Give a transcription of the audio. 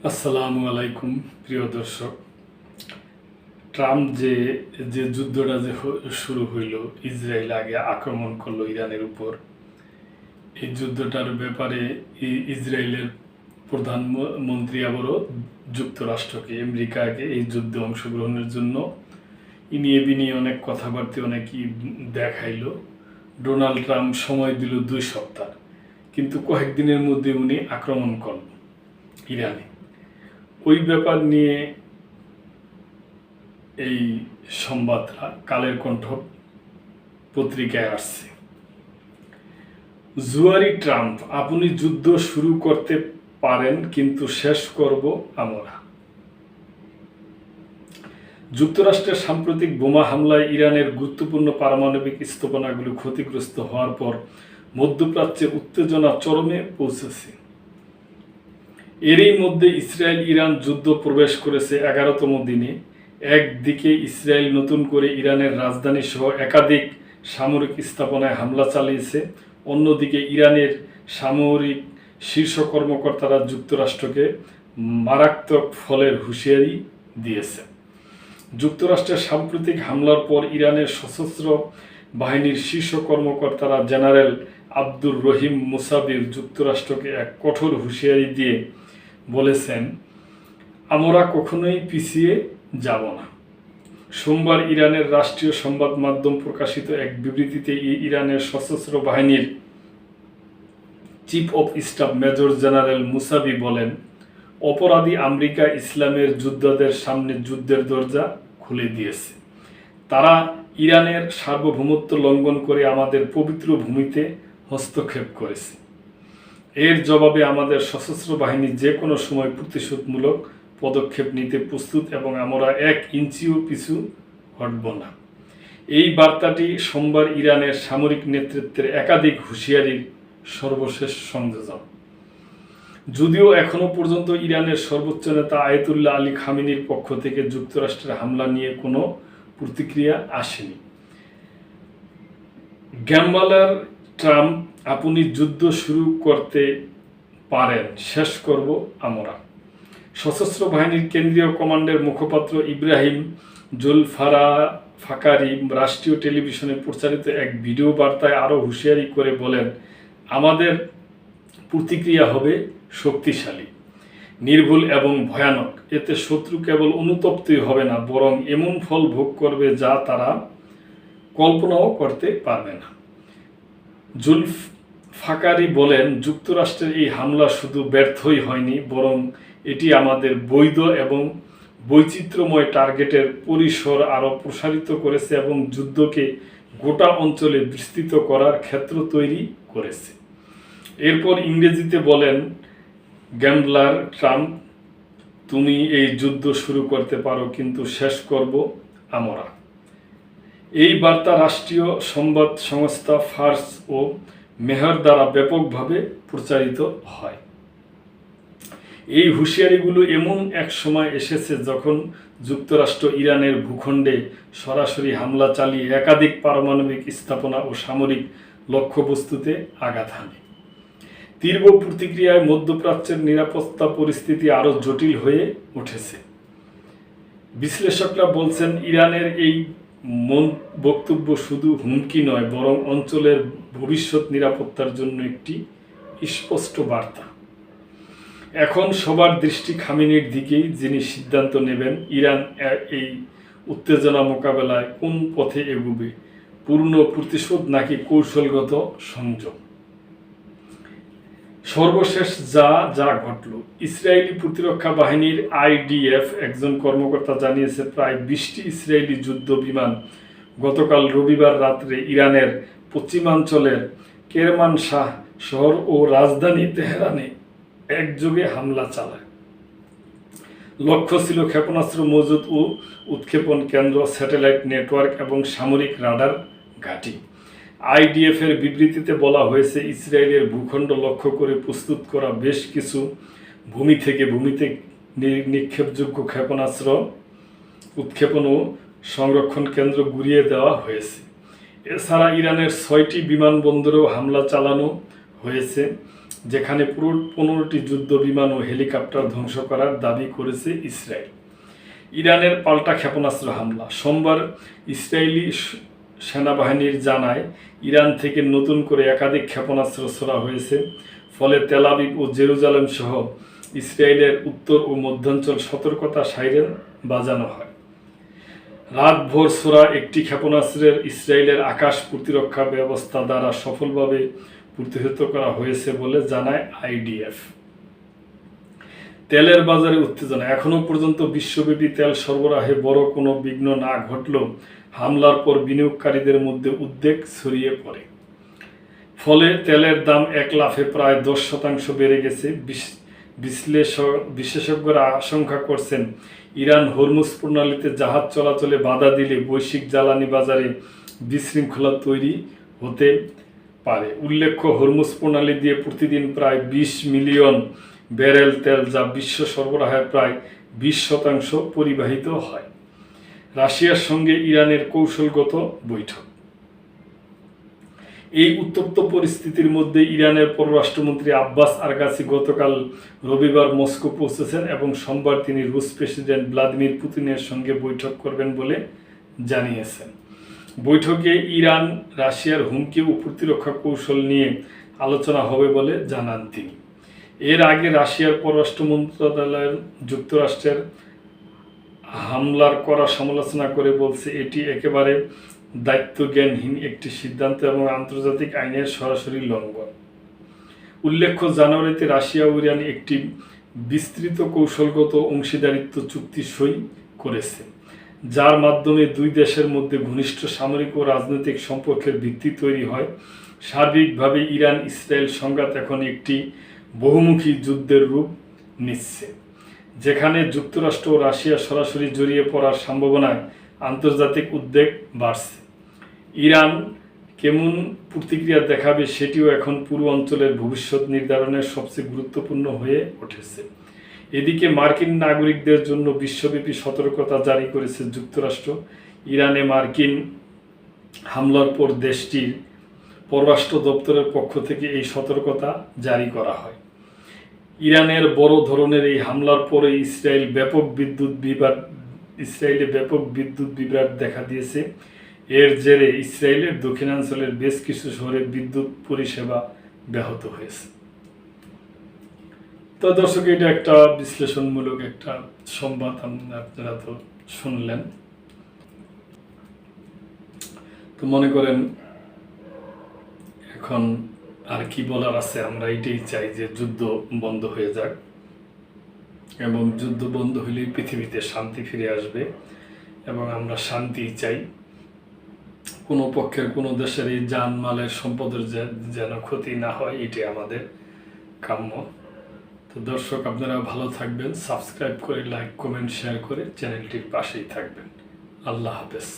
আসসালামু আলাইকুম প্রিয় দর্শক। ট্রাম্প যে যুদ্ধটা শুরু হইল, ইসরায়েল আগে আক্রমণ করলো ইরানের উপর। এই যুদ্ধটার ব্যাপারে ইসরায়েলের প্রধানমন্ত্রী আবারও যুক্তরাষ্ট্রকে, আমেরিকাকে এই যুদ্ধে অংশগ্রহণের জন্য ইনিয়ে বিনিয়ে অনেক কথাবার্তা অনেকই দেখাইল। ডোনাল্ড ট্রাম্প সময় দিল 2 সপ্তাহ, কিন্তু কয়েকদিনের মধ্যে উনি আক্রমণ করল ইরানে। ওই ব্যাপার নিয়ে এই সংবাদটা কালের কণ্ঠ পত্রিকায় আসছে। জুয়ারি ট্রাম্প, আপনি যুদ্ধ শুরু করতে পারেন কিন্তু শেষ করব আমরা। যুক্তরাষ্ট্রের সাম্প্রতিক বোমা হামলায় ইরানের গুরুত্বপূর্ণ পারমাণবিক স্থাপনাগুলো ক্ষতিগ্রস্ত হওয়ার পর মধ্যপ্রাচ্যে উত্তেজনা চরমে পৌঁছেছে। এরই মধ্যে ইসরায়েল ইরান যুদ্ধ প্রবেশ করেছে 11তম দিনে। একদিকে ইসরায়েল নতুন করে ইরানের রাজধানী সহ একাধিক সামরিক স্থাপনায় হামলা চালিয়েছে, অন্যদিকে ইরানের সামরিক শীর্ষ কর্মকর্তারা যুক্তরাষ্ট্রকে মারাত্মক ফলের হুঁশিয়ারি দিয়েছে। যুক্তরাষ্ট্রের সাম্প্রতিক হামলার পর ইরানের সশস্ত্র বাহিনীর শীর্ষ কর্মকর্তারা জেনারেল আব্দুর রহিম মুসাবির যুক্তরাষ্ট্রকে এক কঠোর হুঁশিয়ারি দিয়ে বলেছেন, আমরা কখনোই পিছিয়ে যাব না। সোমবার ইরানের রাষ্ট্রীয় সংবাদ মাধ্যম প্রকাশিত এক বিবৃতিতে ইরানের সশস্ত্র বাহিনীর chief of staff major general মুসাবি বলেন, অপরাধী আমেরিকা ইসলামের যোদ্ধাদের সামনে যুদ্ধের দরজা খুলে দিয়েছে। তারা ইরানের সার্বভৌমত্ব লঙ্ঘন করে আমাদের পবিত্র ভূমিতে হস্তক্ষেপ করেছে। এর জবাবে আমাদের সশস্ত্র বাহিনী যে কোনো সময় প্রতিশোধমূলক পদক্ষেপ নিতে প্রস্তুত এবং আমরা 1 ইঞ্চিও পিছু হটব না। এই বার্তাটি সোমবার ইরানের সামরিক নেতৃত্বের একাধিক হুঁশিয়ারির সর্বশেষ সংযোজন। যদিও এখনো পর্যন্ত ইরানের সর্বোচ্চ নেতা আয়াতুল্লাহ আলী খামেনির পক্ষ থেকে যুক্তরাষ্ট্রের হামলা নিয়ে কোনো প্রতিক্রিয়া আসেনি। গ্যাম্বালার ট্রাম্প, আপনি যুদ্ধ শুরু করতে পারেন, শেষ করব আমরা। সশস্ত্র বাহিনীর কেন্দ্রীয় কমান্ডের মুখপাত্র ইব্রাহিম ফাকারি রাষ্ট্রীয় টেলিভিশনে প্রচারিত এক ভিডিও বার্তায় আরও হুঁশিয়ারি করে বলেন, আমাদের প্রতিক্রিয়া হবে শক্তিশালী, নির্ভুল এবং ভয়ানক। এতে শত্রু কেবল অনুতপ্তই হবে না, বরং এমন ফল ভোগ করবে যা তারা কল্পনাও করতে পারবে না। ফাকারি বলেন, যুক্তরাষ্ট্রের এই হামলা শুধু ব্যর্থই হয়নি, বরং এটি আমাদের বৈধ এবং বৈচিত্র্যময় টার্গেটের পরিসর আরও প্রসারিত করেছে এবং যুদ্ধকে গোটা অঞ্চলে বিস্তৃত করার ক্ষেত্র তৈরি করেছে। এরপর ইংরেজিতে বলেন, গ্যাম্বলার ট্রাম্প, তুমি এই যুদ্ধ শুরু করতে পারো কিন্তু শেষ করব আমরা। এই বার্তা রাষ্ট্রীয় সংবাদ সংস্থা ফার্স ও মেহর দ্বারা ব্যাপকভাবে প্রচারিত হয়। এই হুঁশিয়ারিগুলো এমন এক সময় এসেছে যখন যুক্তরাষ্ট্র ইরানের ভূখণ্ডে সরাসরি হামলা চালিয়ে একাধিক পারমাণবিক স্থাপনা ও সামরিক লক্ষ্যবস্তুতে আঘাত হানে। তীব্র প্রতিক্রিয়ায় মধ্যপ্রাচ্যের নিরাপত্তা পরিস্থিতি আরও জটিল হয়ে উঠেছে। বিশ্লেষকরা বলছেন, ইরানের এই বক্তব্য শুধু হুমকি নয়, বরং অঞ্চলের ভবিষ্যৎ নিরাপত্তার জন্য একটি স্পষ্ট বার্তা। এখন সবার দৃষ্টি খামেনির দিকেই, যিনি সিদ্ধান্ত নেবেন ইরান এই উত্তেজনা মোকাবেলায় কোন পথে এগোবে, পূর্ণ প্রতিশোধ নাকি কৌশলগত সংযম। সর্বশেষ যা ঘটল, ইসরায়েলি প্রতিরক্ষা বাহিনীর IDF একজন কর্মকর্তা জানিয়েছে, প্রায় 20টি ইসরায়েলি যুদ্ধ বিমান গতকাল রবিবার রাত্রে ইরানের পশ্চিমাঞ্চলের কেরমানশাহ শহর ও রাজধানী তেহরানে একযোগে হামলা চালায়। লক্ষ্য ছিল ক্ষেপণাস্ত্র মজুত ও উৎক্ষেপণ কেন্দ্র, স্যাটেলাইট নেটওয়ার্ক এবং সামরিক রাডার ঘাঁটি। IDF এর বিবৃতিতে বলা হয়েছে, ইসরায়েলের ভূখণ্ড লক্ষ্য করে প্রস্তুত করা বেশ কিছু ভূমিতে নিক্ষেপযোগ্য ক্ষেপণাস্ত্র উৎক্ষেপণ ও সংরক্ষণ কেন্দ্র গুঁড়িয়ে দেওয়া হয়েছে। এছাড়া ইরানের 6টি বিমানবন্দরেও হামলা চালানো হয়েছে। যেখানে পুরো 15টি যুদ্ধ বিমান ও হেলিকপ্টার ধ্বংস করার দাবি করেছে ইসরায়েল। ইরানের পাল্টা ক্ষেপণাস্ত্র হামলা। সোমবার ইসরায়েলি সেনাবাহিনীর জানায় ইরান থেকে নতুন করে একাধিক ক্ষেপণাস্ত্র ছোড়া হয়েছে, ফলে তেল আবিব ও জেরুজালেম সহ ইসরায়েলের উত্তর ও মধ্যাঞ্চল সতর্কতা সাইরেন বাজানো হয়। রাতভর ছোড়া একটি ক্ষেপণাস্ত্রের ইসরায়েলের আকাশ প্রতিরক্ষা ব্যবস্থা দ্বারা সফলভাবে প্রতিহত করা হয়েছে বলে জানায় আইডিএফ। তেলের বাজারে উত্তেজনা। এখনও পর্যন্ত বিশ্বব্যাপী তেল সরবরাহে বড় কোনো বিঘ্ন না ঘটলেও হামলার পর বিনিয়োগকারীদের মধ্যে উদ্বেগ ছড়িয়ে পড়ে। ফলে তেলের দাম এক লাফে প্রায় 10% বেড়ে গেছে। বিশেষজ্ঞরা আশঙ্কা করছেন, ইরান হরমুজ প্রণালীতে জাহাজ চলাচলে বাধা দিলে বৈশ্বিক জ্বালানি বাজারে বিশৃঙ্খলা তৈরি হতে পারে। উল্লেখ্য, হরমুজ প্রণালী দিয়ে প্রতিদিন প্রায় 20 মিলিয়ন ব্যারেল তেল, যা বিশ্ব সরবরাহের প্রায় 20% পরিবাহিত হয়। রাশিয়ার সঙ্গে ইরানের কৌশলগত বৈঠক। এই উত্তপ্ত পরিস্থিতির মধ্যে ইরানের পররাষ্ট্রমন্ত্রী আব্বাস আরগাচি গতকাল রবিবার মস্কো পৌঁছেছেন এবং সোমবার তিনি রুশ প্রেসিডেন্ট ভ্লাদিমির পুতিনের সঙ্গে বৈঠক করবেন বলে জানিয়েছেন। বৈঠকে ইরান রাশিয়ার হুমকি ও প্রতিরক্ষা কৌশল নিয়ে আলোচনা হবে বলে জানান তিনি। এর আগে রাশিয়ার পররাষ্ট্র মন্ত্রণালয় যুক্তরাষ্ট্রের হামলার কড়া সমালোচনা করে বলছে, এটি একেবারে দায়িত্বজ্ঞানহীন একটি সিদ্ধান্ত এবং আন্তর্জাতিক আইনের সরাসরি লঙ্ঘন। উল্লেখ্য, জানুয়ারিতে রাশিয়া ও ইরান একটি বিস্তৃত কৌশলগত অংশীদারিত্ব চুক্তি সই করেছে, যার মাধ্যমে দুই দেশের মধ্যে ঘনিষ্ঠ সামরিক ও রাজনৈতিক সম্পর্কের ভিত্তি তৈরি হয়। সার্বিকভাবে ইরান ইসরায়েল সংঘাত এখন একটি বহুমুখী যুদ্ধের রূপ নিচ্ছে, যেখানে যুক্তরাষ্ট্র ও রাশিয়া সরাসরি জড়িয়ে পড়ার সম্ভাবনায় আন্তর্জাতিক উদ্বেগ বাড়ছে। ইরান কেমন প্রতিক্রিয়া দেখাবে সেটিও এখন পুরো অঞ্চলের ভবিষ্যৎ নির্ধারণের সবচেয়ে গুরুত্বপূর্ণ হয়ে উঠেছে। এদিকে মার্কিন নাগরিকদের জন্য বিশ্বব্যাপী সতর্কতা জারি করেছে যুক্তরাষ্ট্র। ইরানে মার্কিন হামলার পর দেশটির পররাষ্ট্র দপ্তরের পক্ষ থেকে এই সতর্কতা জারি করা হয়। ইরানের বড় ধরনের এই হামলার পরে ইসরায়েলে ব্যাপক বিদ্যুৎ বিভ্রাট দেখা দিয়েছে। এর জেরে ইসরায়েলের দক্ষিণাঞ্চলের বেশ কিছু শহরে বিদ্যুৎ পরিষেবা ব্যাহত হয়েছে। তো দর্শক, এটা একটা বিশ্লেষণমূলক একটা সংবাদ আপনারা তো শুনলেন। তো মনে করেন এখন আর কি বলার আছে, আমরা এটাই চাই যে যুদ্ধ বন্ধ হয়ে যাক, এবং যুদ্ধ বন্ধ হলেই পৃথিবীতে শান্তি ফিরে আসবে এবং আমরা শান্তি চাই। কোনো পক্ষের কোনো দেশের এই জানমালের সম্পদের যেন ক্ষতি না হয়, এটাই আমাদের কাম্য। তো দর্শক, আপনারা ভালো থাকবেন, সাবস্ক্রাইব করে লাইক কমেন্ট শেয়ার করে চ্যানেলটির পাশেই থাকবেন। আল্লাহ হাফেজ।